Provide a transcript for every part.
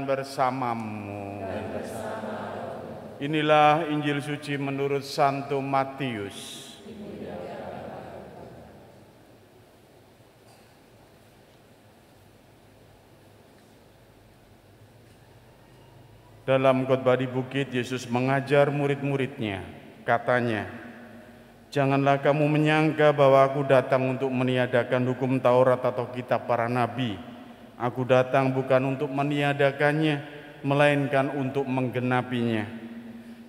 bersamamu. Inilah Injil suci menurut Santo Matius. Dalam khotbah di bukit, Yesus mengajar murid-muridnya. Katanya, "Janganlah kamu menyangka bahwa aku datang untuk meniadakan hukum Taurat atau kitab para nabi. Aku datang bukan untuk meniadakannya, melainkan untuk menggenapinya.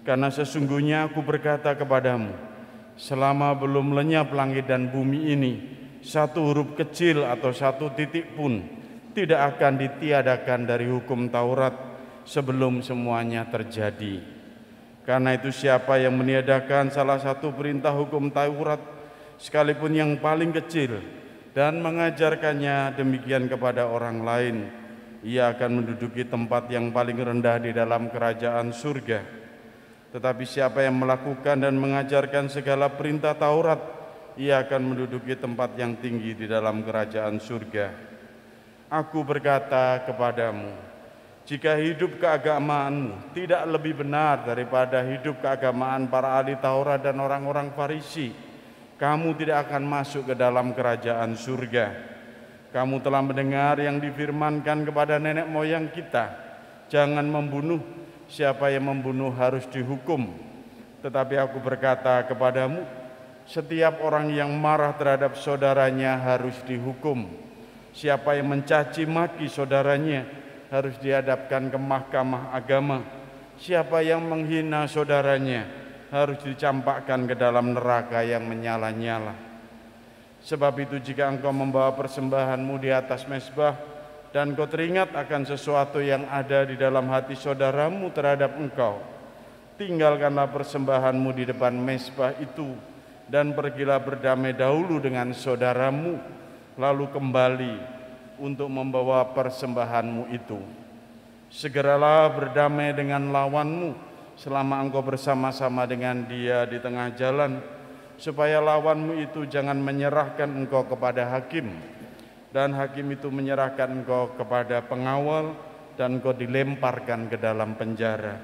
Karena sesungguhnya aku berkata kepadamu, selama belum lenyap langit dan bumi ini, satu huruf kecil atau satu titik pun tidak akan ditiadakan dari hukum Taurat sebelum semuanya terjadi. Karena itu siapa yang meniadakan salah satu perintah hukum Taurat, sekalipun yang paling kecil, dan mengajarkannya demikian kepada orang lain, ia akan menduduki tempat yang paling rendah di dalam kerajaan surga. Tetapi siapa yang melakukan dan mengajarkan segala perintah Taurat, ia akan menduduki tempat yang tinggi di dalam kerajaan surga. Aku berkata kepadamu, jika hidup keagamaanmu tidak lebih benar daripada hidup keagamaan para ahli Taurat dan orang-orang Farisi, kamu tidak akan masuk ke dalam kerajaan surga. Kamu telah mendengar yang difirmankan kepada nenek moyang kita, jangan membunuh, siapa yang membunuh harus dihukum. Tetapi aku berkata kepadamu, setiap orang yang marah terhadap saudaranya harus dihukum. Siapa yang mencaci maki saudaranya harus dihadapkan ke mahkamah agama. Siapa yang menghina saudaranya harus dicampakkan ke dalam neraka yang menyala-nyala. Sebab itu jika engkau membawa persembahanmu di atas mezbah dan kau teringat akan sesuatu yang ada di dalam hati saudaramu terhadap engkau, tinggalkanlah persembahanmu di depan mezbah itu dan pergilah berdamai dahulu dengan saudaramu, lalu kembali untuk membawa persembahanmu itu. Segeralah berdamai dengan lawanmu selama engkau bersama-sama dengan dia di tengah jalan, supaya lawanmu itu jangan menyerahkan engkau kepada hakim, dan hakim itu menyerahkan engkau kepada pengawal, dan engkau dilemparkan ke dalam penjara.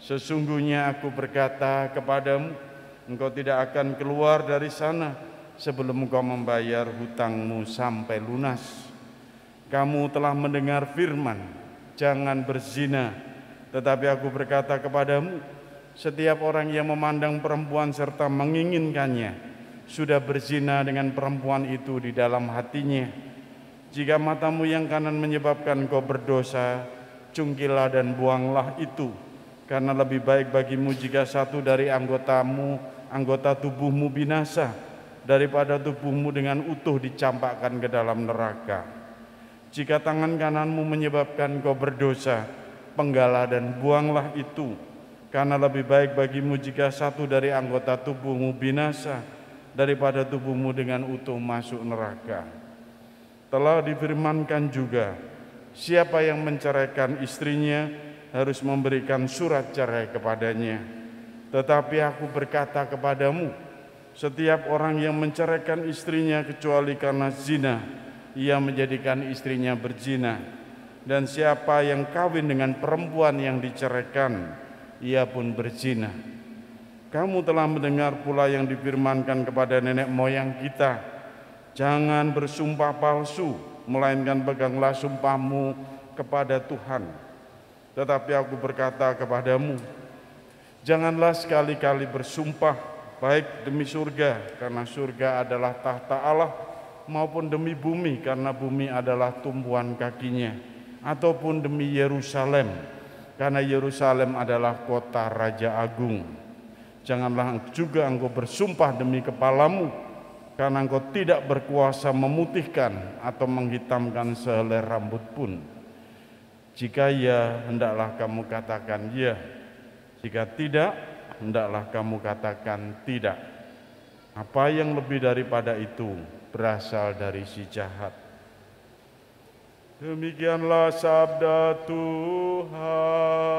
Sesungguhnya aku berkata kepadamu, engkau tidak akan keluar dari sana sebelum engkau membayar hutangmu sampai lunas. Kamu telah mendengar firman, jangan berzina. Tetapi aku berkata kepadamu, setiap orang yang memandang perempuan serta menginginkannya, sudah berzina dengan perempuan itu di dalam hatinya. Jika matamu yang kanan menyebabkan kau berdosa, cungkilah dan buanglah itu. Karena lebih baik bagimu jika satu dari anggota tubuhmu binasa, daripada tubuhmu dengan utuh dicampakkan ke dalam neraka. Jika tangan kananmu menyebabkan kau berdosa, penggalah dan buanglah itu. Karena lebih baik bagimu jika satu dari anggota tubuhmu binasa, daripada tubuhmu dengan utuh masuk neraka. Telah difirmankan juga, siapa yang menceraikan istrinya harus memberikan surat cerai kepadanya. Tetapi aku berkata kepadamu, setiap orang yang menceraikan istrinya kecuali karena zina, ia menjadikan istrinya berzina. Dan siapa yang kawin dengan perempuan yang diceraikan, ia pun berzina. Kamu telah mendengar pula yang difirmankan kepada nenek moyang kita, jangan bersumpah palsu, melainkan peganglah sumpahmu kepada Tuhan. Tetapi aku berkata kepadamu, janganlah sekali-kali bersumpah, baik demi surga, karena surga adalah tahta Allah, maupun demi bumi, karena bumi adalah tumpuan kakinya, ataupun demi Yerusalem, karena Yerusalem adalah kota Raja Agung. Janganlah juga engkau bersumpah demi kepalamu, karena engkau tidak berkuasa memutihkan atau menghitamkan sehelai rambut pun. Jika ya, hendaklah kamu katakan ya. Jika tidak, hendaklah kamu katakan tidak. Apa yang lebih daripada itu berasal dari si jahat. Demikianlah sabda Tuhan.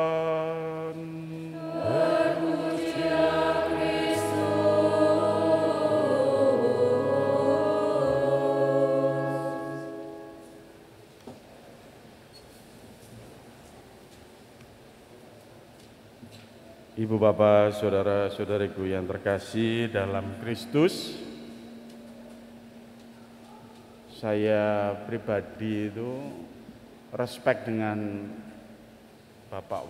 Ibu bapak saudara-saudariku yang terkasih dalam Kristus, saya pribadi itu respect dengan Bapak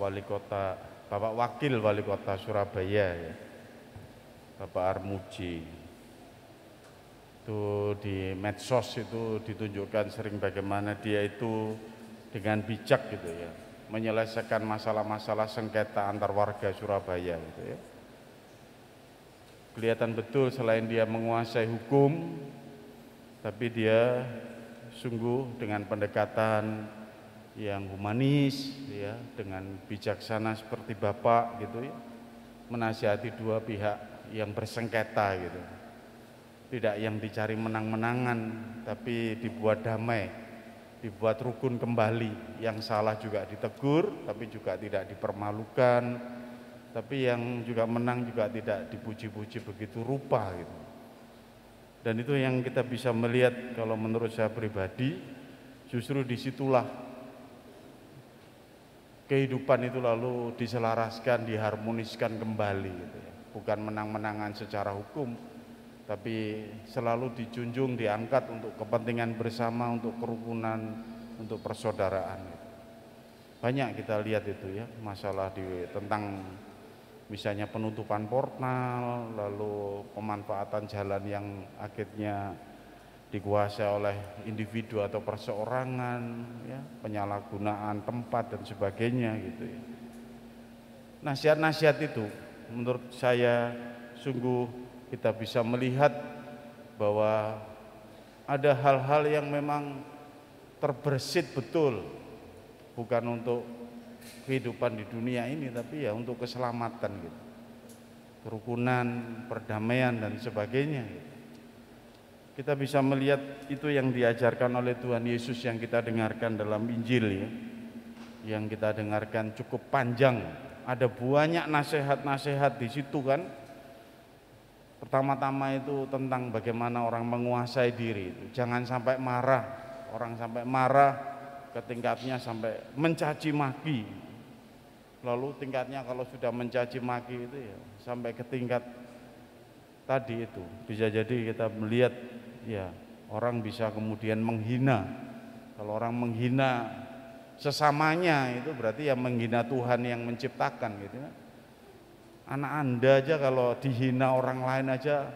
Wakil Wali Kota Surabaya ya, Bapak Armuji. Itu di medsos itu ditunjukkan sering bagaimana dia itu dengan bijak gitu ya, menyelesaikan masalah-masalah sengketa antar warga Surabaya gitu ya. Kelihatan betul selain dia menguasai hukum, tapi dia sungguh dengan pendekatan yang humanis ya, dengan bijaksana seperti Bapak gitu ya, menasihati dua pihak yang bersengketa gitu. Tidak yang dicari menang-menangan, tapi dibuat damai, dibuat rukun kembali. Yang salah juga ditegur, tapi juga tidak dipermalukan. Tapi yang juga menang juga tidak dipuji-puji begitu rupa gitu. Dan itu yang kita bisa melihat, kalau menurut saya pribadi, justru disitulah kehidupan itu lalu diselaraskan, diharmoniskan kembali gitu ya. Bukan menang-menangan secara hukum, tapi selalu dijunjung, diangkat untuk kepentingan bersama, untuk kerukunan, untuk persaudaraan. Banyak kita lihat itu ya, masalah tentang misalnya penutupan portal, lalu pemanfaatan jalan yang akhirnya dikuasai oleh individu atau perseorangan, ya, penyalahgunaan tempat dan sebagainya gitu ya. Nasihat-nasihat itu menurut saya sungguh kita bisa melihat bahwa ada hal-hal yang memang terbersit betul, bukan untuk kehidupan di dunia ini, tapi ya untuk keselamatan gitu, kerukunan, perdamaian dan sebagainya gitu. Kita bisa melihat itu yang diajarkan oleh Tuhan Yesus yang kita dengarkan dalam Injil ya, yang kita dengarkan cukup panjang, ada banyak nasihat-nasihat di situ kan. Pertama-tama itu tentang bagaimana orang menguasai diri itu. Jangan sampai marah. Orang sampai marah ke tingkatnya sampai mencaci maki. Lalu tingkatnya kalau sudah mencaci maki itu ya sampai ke tingkat tadi itu. Bisa jadi kita melihat ya orang bisa kemudian menghina. Kalau orang menghina sesamanya itu berarti ya menghina Tuhan yang menciptakan gitu ya. Anak Anda aja kalau dihina orang lain aja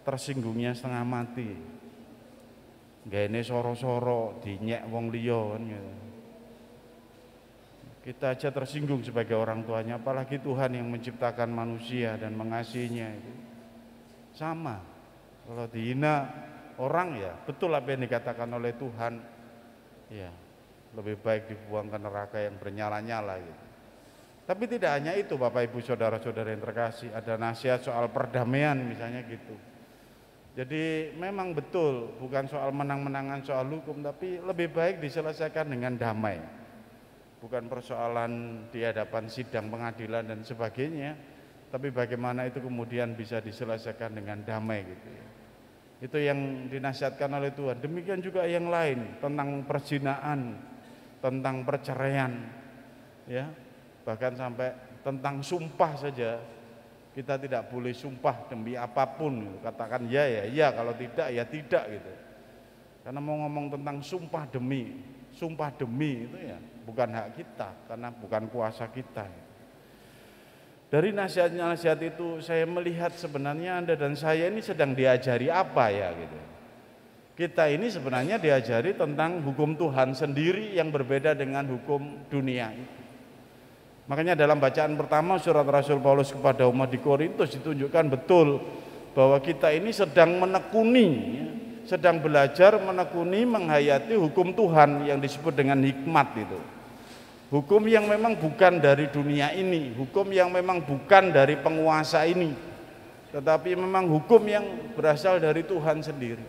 tersinggungnya setengah mati. Gaene soro-soro dinyek wong liya kan gitu. Kita aja tersinggung sebagai orang tuanya, apalagi Tuhan yang menciptakan manusia dan mengasihinya itu. Sama. Kalau dihina orang ya betul apa yang dikatakan oleh Tuhan. Ya, lebih baik dibuang ke neraka yang bernyala-nyala gitu. Tapi tidak hanya itu Bapak Ibu Saudara-saudara yang terkasih, ada nasihat soal perdamaian misalnya gitu. Jadi memang betul bukan soal menang-menangan soal hukum, tapi lebih baik diselesaikan dengan damai. Bukan persoalan di hadapan sidang pengadilan dan sebagainya, tapi bagaimana itu kemudian bisa diselesaikan dengan damai gitu ya. Itu yang dinasihatkan oleh Tuhan. Demikian juga yang lain tentang perzinahan, tentang perceraian ya. Bahkan sampai tentang sumpah saja kita tidak boleh sumpah demi apapun, katakan ya ya ya, kalau tidak ya tidak gitu. Karena mau ngomong tentang sumpah demi itu ya bukan hak kita, karena bukan kuasa kita. Dari nasihat-nasihat itu saya melihat sebenarnya Anda dan saya ini sedang diajari apa ya gitu. Kita ini sebenarnya diajari tentang hukum Tuhan sendiri yang berbeda dengan hukum dunia itu. Makanya dalam bacaan pertama surat Rasul Paulus kepada umat di Korintus ditunjukkan betul bahwa kita ini sedang menekuni, sedang belajar menekuni, menghayati hukum Tuhan yang disebut dengan hikmat itu. Hukum yang memang bukan dari dunia ini, hukum yang memang bukan dari penguasa ini, tetapi memang hukum yang berasal dari Tuhan sendiri.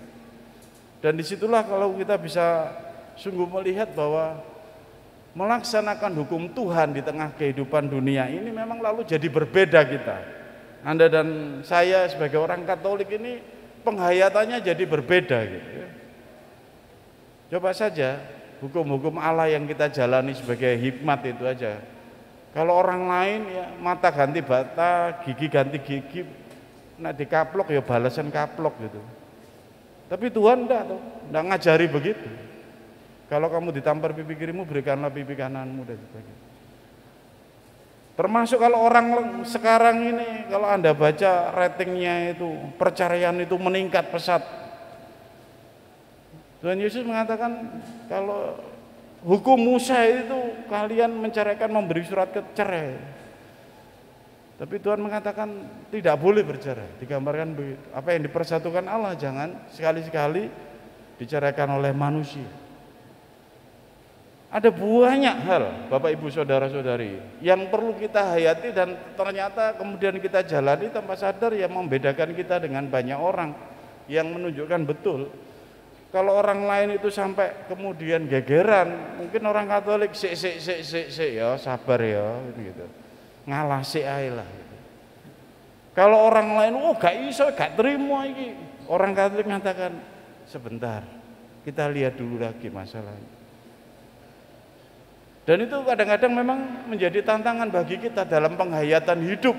Dan disitulah kalau kita bisa sungguh melihat bahwa melaksanakan hukum Tuhan di tengah kehidupan dunia ini memang lalu jadi berbeda kita. Anda dan saya sebagai orang Katolik ini penghayatannya jadi berbeda gitu ya. Coba saja hukum-hukum Allah yang kita jalani sebagai hikmat itu aja. Kalau orang lain ya mata ganti mata, gigi ganti gigi, nah dikaplok ya balasan kaplok gitu. Tapi Tuhan enggak ngajari begitu. Kalau kamu ditampar pipi kirimu, berikanlah pipi kananmu dan sebagainya. Termasuk kalau orang sekarang ini, kalau Anda baca ratingnya itu, perceraian itu meningkat pesat. Tuhan Yesus mengatakan kalau hukum Musa itu kalian menceraikan, memberi surat cerai. Tapi Tuhan mengatakan tidak boleh bercerai. Digambarkan begitu. Apa yang dipersatukan Allah jangan sekali-sekali diceraikan oleh manusia. Ada banyak hal, Bapak Ibu Saudara-saudari, yang perlu kita hayati dan ternyata kemudian kita jalani tanpa sadar, yang membedakan kita dengan banyak orang yang menunjukkan betul. Kalau orang lain itu sampai kemudian gegeran, mungkin orang Katolik sik ya, sabar ya gitu. Ngalah sik ae lah gitu. Kalau orang lain gak iso, gak terima iki. Orang Katolik mengatakan sebentar, kita lihat dulu lagi masalahnya. Dan itu kadang-kadang memang menjadi tantangan bagi kita dalam penghayatan hidup,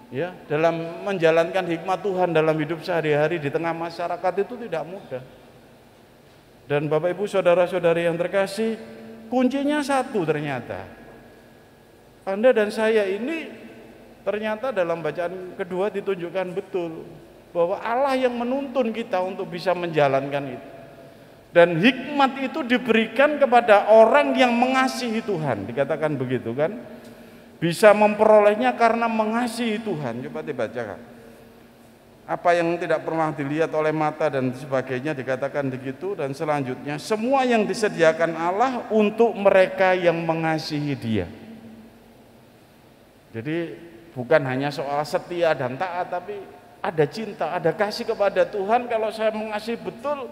ya, dalam menjalankan hikmat Tuhan dalam hidup sehari-hari di tengah masyarakat itu tidak mudah. Dan Bapak Ibu Saudara-saudari yang terkasih, kuncinya satu ternyata. Anda dan saya ini ternyata dalam bacaan kedua ditunjukkan betul bahwa Allah yang menuntun kita untuk bisa menjalankan itu. Dan hikmat itu diberikan kepada orang yang mengasihi Tuhan, dikatakan begitu kan? Bisa memperolehnya karena mengasihi Tuhan. Coba dibacakan. Apa yang tidak pernah dilihat oleh mata dan sebagainya, dikatakan begitu. Dan selanjutnya, semua yang disediakan Allah untuk mereka yang mengasihi Dia. Jadi bukan hanya soal setia dan taat, tapi ada cinta, ada kasih kepada Tuhan. Kalau saya mengasihi betul,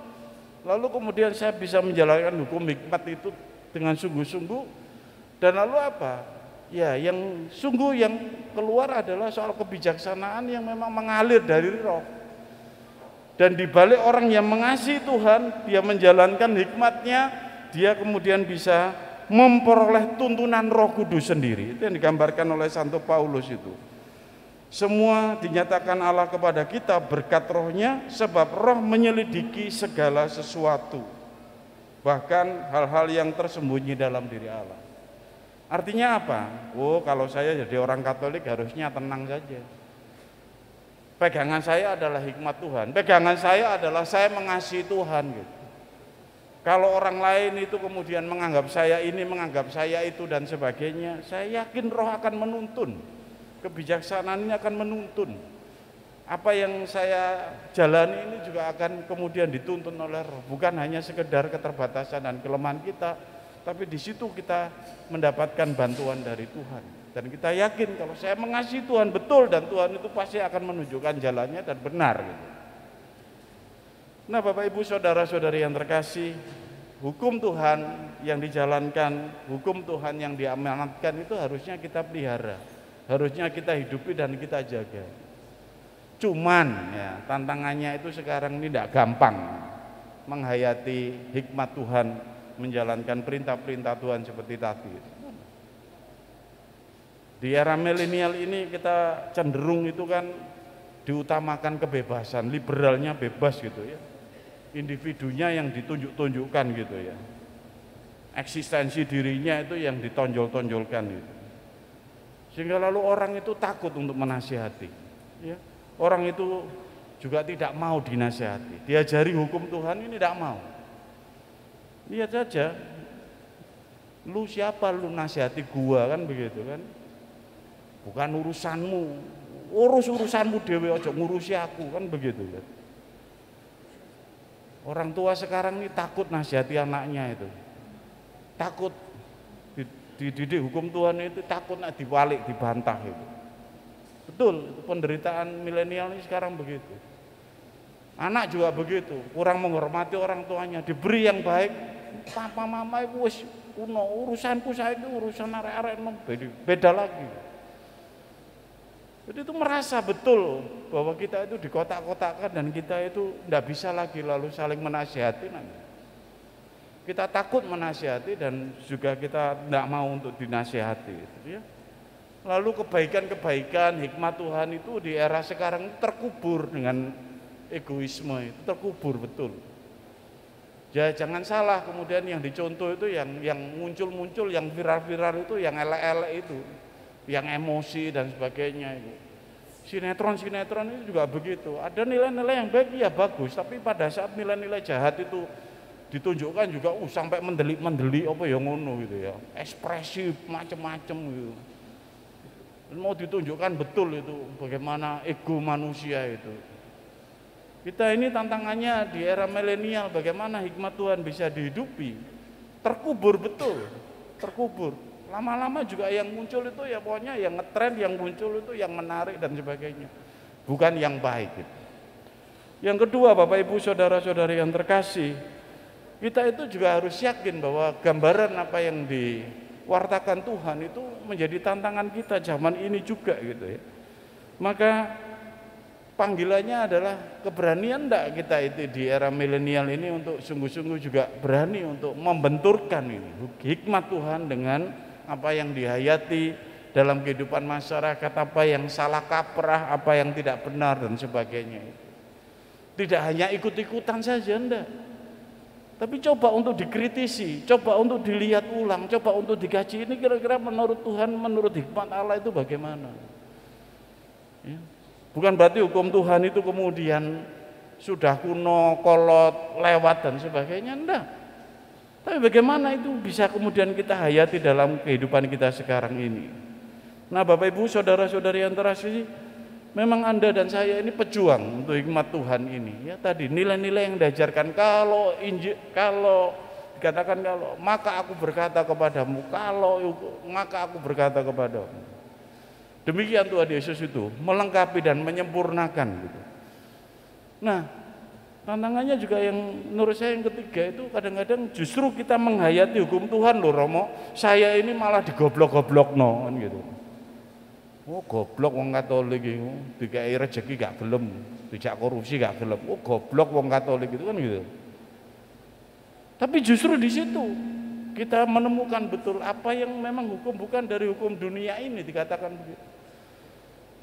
lalu kemudian saya bisa menjalankan hukum hikmat itu dengan sungguh-sungguh. Dan lalu apa? Ya, yang sungguh yang keluar adalah soal kebijaksanaan yang memang mengalir dari Roh. Dan dibalik orang yang mengasihi Tuhan, dia menjalankan hikmatnya, dia kemudian bisa memperoleh tuntunan Roh Kudus sendiri. Itu yang digambarkan oleh Santo Paulus itu. Semua dinyatakan Allah kepada kita berkat Rohnya, sebab Roh menyelidiki segala sesuatu, bahkan hal-hal yang tersembunyi dalam diri Allah. Artinya apa? Kalau saya jadi orang Katolik harusnya tenang saja. Pegangan saya adalah hikmat Tuhan. Pegangan saya adalah saya mengasihi Tuhan gitu. Kalau orang lain itu kemudian menganggap saya ini, menganggap saya itu dan sebagainya, saya yakin Roh akan menuntun. Kebijaksanaan ini akan menuntun. Apa yang saya jalani ini juga akan kemudian dituntun oleh Roh. Bukan hanya sekedar keterbatasan dan kelemahan kita, tapi di situ kita mendapatkan bantuan dari Tuhan. Dan kita yakin kalau saya mengasihi Tuhan betul, dan Tuhan itu pasti akan menunjukkan jalannya dan benar gitu. Nah, Bapak Ibu Saudara-saudari yang terkasih, hukum Tuhan yang dijalankan, hukum Tuhan yang diamanatkan itu harusnya kita pelihara, harusnya kita hidupi dan kita jaga. Cuman ya, tantangannya itu sekarang ini tidak gampang menghayati hikmat Tuhan, menjalankan perintah-perintah Tuhan seperti tadi. Di era milenial ini kita cenderung itu kan diutamakan kebebasan, liberalnya bebas gitu ya. Individunya yang ditunjuk-tunjukkan gitu ya. Eksistensi dirinya itu yang ditonjol-tonjolkan gitu. Sehingga lalu orang itu takut untuk menasihati ya. Orang itu juga tidak mau dinasihati. Diajari hukum Tuhan ini tidak mau. Lihat saja, lu siapa lu nasihati gua, kan begitu kan? Bukan urusanmu, urus urusanmu dewe, ojo ngurusi aku, kan begitu kan? Orang tua sekarang ini takut nasihati anaknya itu, takut dididik hukum Tuhan itu, takut nak dibalik, dibantah itu. Betul, itu penderitaan milenial ini sekarang begitu. Anak juga begitu, kurang menghormati orang tuanya, diberi yang baik, papa mama itu wis kuno, urusanku saya itu urusan arek-arek beda lagi. Jadi itu merasa betul bahwa kita itu dikotak-kotakkan dan kita itu tidak bisa lagi lalu saling menasihati. Kita takut menasihati dan juga kita tidak mau untuk dinasihati gitu ya. Lalu kebaikan-kebaikan hikmat Tuhan itu di era sekarang terkubur dengan egoisme, itu terkubur betul. Ya jangan salah, kemudian yang dicontoh itu yang muncul-muncul, yang viral-viral itu, yang elek-elek itu, yang emosi dan sebagainya itu. Sinetron-sinetron itu juga begitu. Ada nilai-nilai yang baik ya bagus, tapi pada saat nilai-nilai jahat itu ditunjukkan juga sampai mendelik-mendelik apa ya ngono gitu ya. Ekspresif macam-macam gitu. Mau ditunjukkan betul itu bagaimana ego manusia itu. Kita ini tantangannya di era milenial, bagaimana hikmat Tuhan bisa dihidupi. Terkubur betul, terkubur. Lama-lama juga yang muncul itu ya pokoknya yang ngetren, yang muncul itu yang menarik dan sebagainya. Bukan yang baik gitu. Yang kedua, Bapak Ibu saudara-saudari yang terkasih, kita itu juga harus yakin bahwa gambaran apa yang diwartakan Tuhan itu menjadi tantangan kita zaman ini juga gitu ya. Maka panggilannya adalah keberanian enggak kita itu di era milenial ini untuk sungguh-sungguh juga berani untuk membenturkan ini hikmat Tuhan dengan apa yang dihayati dalam kehidupan masyarakat, apa yang salah kaprah, apa yang tidak benar dan sebagainya itu. Tidak hanya ikut-ikutan saja enggak. Tapi coba untuk dikritisi, coba untuk dilihat ulang, coba untuk dikaji ini kira-kira menurut Tuhan, menurut hikmat Allah itu bagaimana. Ya. Bukan berarti hukum Tuhan itu kemudian sudah kuno, kolot, lewat dan sebagainya, enggak. Tapi bagaimana itu bisa kemudian kita hayati dalam kehidupan kita sekarang ini. Nah Bapak Ibu saudara-saudari yang terkasih, memang Anda dan saya ini pejuang untuk hikmat Tuhan ini. Ya tadi nilai-nilai yang diajarkan, kalau dikatakan kalau maka aku berkata kepadamu, kalau maka aku berkata kepadamu. Demikian Tuhan Yesus itu melengkapi dan menyempurnakan gitu. Nah, tantangannya juga yang menurut saya yang ketiga itu kadang-kadang justru kita menghayati hukum Tuhan loh Romo, saya ini malah digoblok-goblokno kan gitu. Oh goblok wong Katolik itu, dikai rezeki gak gelem, dijak korupsi gak gelem. Oh goblok wong Katolik itu kan gitu. Tapi justru di situ kita menemukan betul apa yang memang hukum bukan dari hukum dunia ini dikatakan begitu.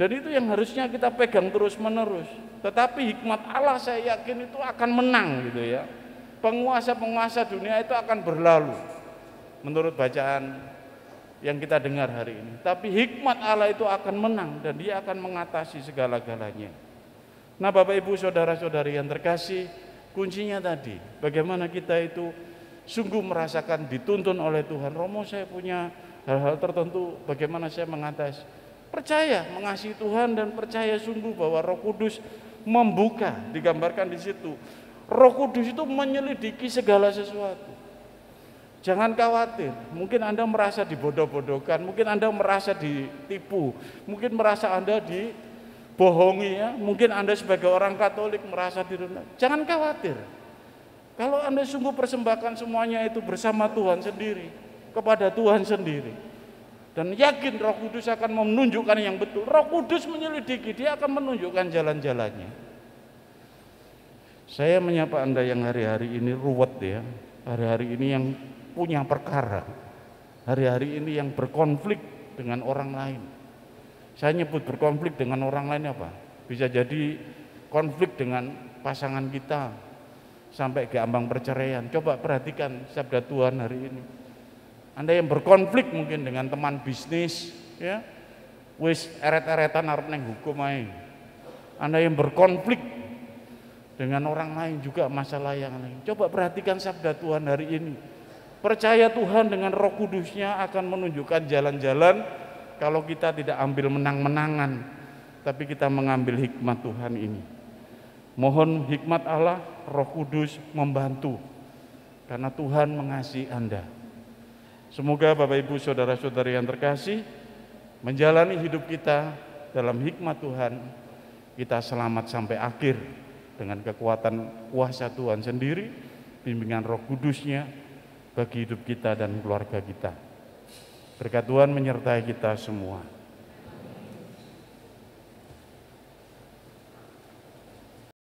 Dan itu yang harusnya kita pegang terus-menerus. Tetapi hikmat Allah saya yakin itu akan menang gitu ya. Penguasa-penguasa dunia itu akan berlalu menurut bacaan yang kita dengar hari ini. Tapi hikmat Allah itu akan menang dan dia akan mengatasi segala-galanya. Nah Bapak Ibu saudara-saudari yang terkasih, kuncinya tadi bagaimana kita itu sungguh merasakan dituntun oleh Tuhan. Romo saya punya hal-hal tertentu, bagaimana saya mengatasi. Percaya mengasihi Tuhan dan percaya sungguh bahwa Roh Kudus membuka, digambarkan di situ. Roh Kudus itu menyelidiki segala sesuatu. Jangan khawatir, mungkin Anda merasa dibodoh-bodohkan, mungkin Anda merasa ditipu, mungkin merasa Anda dibohongi ya, mungkin Anda sebagai orang Katolik merasa direndahkan. Jangan khawatir. Kalau Anda sungguh persembahkan semuanya itu bersama Tuhan sendiri, kepada Tuhan sendiri. Dan yakin Roh Kudus akan menunjukkan yang betul. Roh Kudus menyelidiki, dia akan menunjukkan jalan-jalannya. Saya menyapa Anda yang hari-hari ini ruwet ya, hari-hari ini yang punya perkara, hari-hari ini yang berkonflik dengan orang lain. Saya nyebut berkonflik dengan orang lain apa? Bisa jadi konflik dengan pasangan kita sampai ke ambang perceraian. Coba perhatikan sabda Tuhan hari ini. Anda yang berkonflik mungkin dengan teman bisnis, ya, wis eret-eretan arep neng hukum ae. Anda yang berkonflik dengan orang lain juga masalah yang lain. Coba perhatikan sabda Tuhan hari ini. Percaya Tuhan dengan Roh Kudusnya akan menunjukkan jalan-jalan kalau kita tidak ambil menang-menangan, tapi kita mengambil hikmat Tuhan ini. Mohon hikmat Allah, Roh Kudus membantu, karena Tuhan mengasihi Anda. Semoga Bapak Ibu saudara-saudari yang terkasih menjalani hidup kita dalam hikmat Tuhan, kita selamat sampai akhir dengan kekuatan kuasa Tuhan sendiri, bimbingan Roh Kudusnya bagi hidup kita dan keluarga kita. Berkat Tuhan menyertai kita semua.